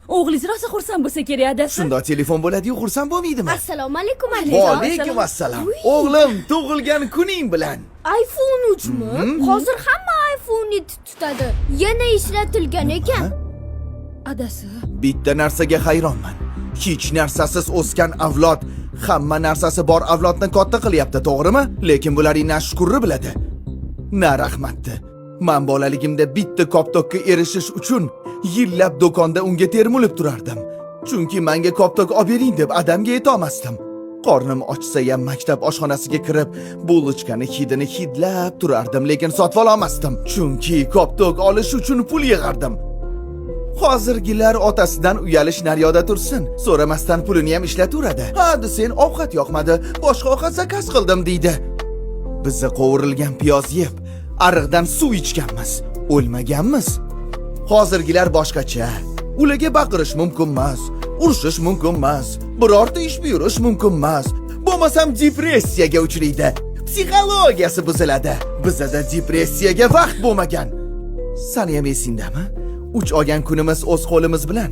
O'g'lingiz rosa xursand bo'lsa kerak, adasi. Shunda telefon bo'ladi-yu, xursand bo'lmaydimi? Assalomu alaykum Va alijon. alaykum assalom. O'g'lim, tug'ilgan kuning bilan. iPhone 3 mi? Hozir hamma iPhone tutadi. Yana ishlatilgan ekan. Adasi. Bitta narsaga hayronman. Hech narsasiz o'sgan avlod hamma narsasi bor avlodni katta qilyapti, to'g'rimi? Lekin bularning na shukurni biladi, na rahmatni. Men bolaligimda bitta koptokka erishish uchun yillab do'konda unga termulib turardim. Chunki menga koptok olib bering deb adamga aytolmasdim. Qornim ochsa ham maktab oshxonasiga kirib, bulochkani hidini hidlab turardim, lekin sotib olmasdim. Chunki koptok olish uchun pul yig'ardim. Hozirgilar otasidan uyalish naryoda tursin, so'ramasdan pulini ham ishlataveradi. Ha, sen ovqat yoqmadi, boshqa ovqat zakaz qildim deydi. Bizni qovurilgan piyoz yeb, ariqdan suv ichganmiz, o'lmaganmiz. Hozirgilar boshqacha. Ularga baqirish mumkin emas, urishish mumkin emas, birorta ish buyurish mumkin emas. Bo'lmasam depressiyaga uchraydi, psixologiyasi buziladi. Bizda depressiyaga vaqt bo'lmagan. Sani ham esingdami? 3 olgan kunimiz o'z qo'limiz bilan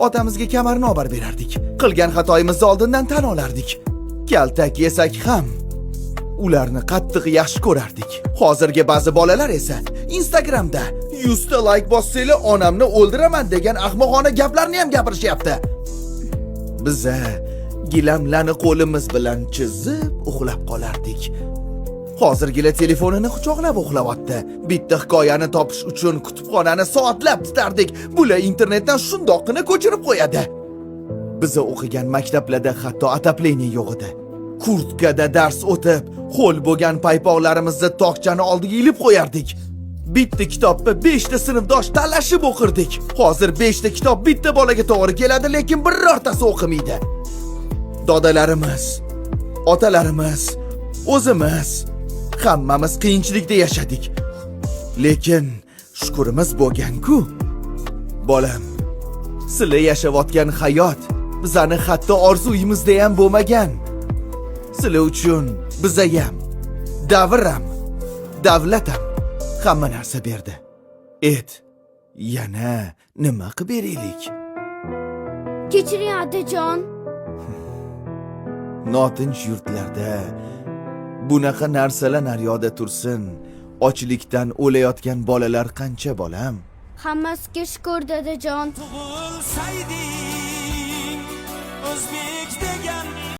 otamizga kamarni olib berardik. Qilgan xatoyimizni oldindan tan olardik. Kaltak yesak ham ularni qattiq yaxshi ko'rardik. Hozirgi ba'zi bolalar esa Instagramda 100 ta like bossanglar onamni o'ldiraman degan ahmoqona gaplarni ham gapirishyapti. Biza gilamlarni qo'limiz bilan chizib uxlab qolardik. Hozirgilar telefonini quchoqlab uxlayapti. Bitta hikoyani topish uchun kutubxonani soatlab tutardik. Bular internetdan shundoqqina ko'chirib qo'yadi. Biz o'qigan maktablarda hatto atapleniya yo'q edi. Kurtkada dars o'tib, ho'l bo'lgan paypoqlarimizni tokchani oldiga ilib qo'yardik. Bitta kitobni 5 ta sinfdosh talashib o'qirdik. Hozir 5 ta kitob bitta bolaga to'g'ri keladi, lekin birortasi o'qimaydi. Dodalarimiz, otalarimiz, o'zimiz hammamiz qiyinchilikda yashadik. Lekin shukurimiz bo'lgan-ku. Bolam, sizlar yashayotgan hayot bizani hatto orzuyimizda ham bo'lmagan. Sizlar uchun biza ham, davram, davlatam hamma narsa berdi. Yana nima qilib beraylik? Kechiring adajon. Notinch yurtlarda bunaqa narsalar naryoda tursin. Ochlikdan o'layotgan bolalar qancha, bolam? Hammasiga shukur dadajon. Tug'ilsayding o'zbek degan